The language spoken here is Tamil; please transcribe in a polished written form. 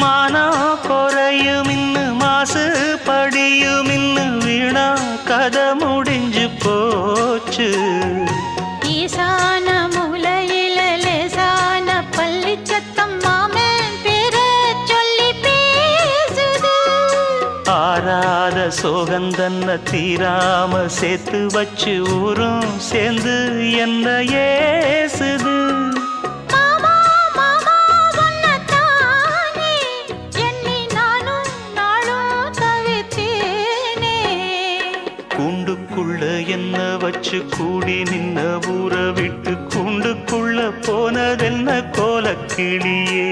மானம் குறையும் இன்னு மாசு படியும் இன்னு வீணா கதை முடிஞ்சு போச்சு. ஈசான மூலையில லேசான பள்ளி சத்தம் மாமன் பேர சொல்லி பேசுது. ஆறாத சோகந்தன்ன தீராம சேர்த்து வச்சு ஊரும் சேர்ந்து என்ன ஏசுது. கூண்டுக்குள்ள என்ன வச்சு கூடி நின்ன ஊற விட்டு கூண்டுக்குள்ள போனதென்ன கோலக்கிளியே.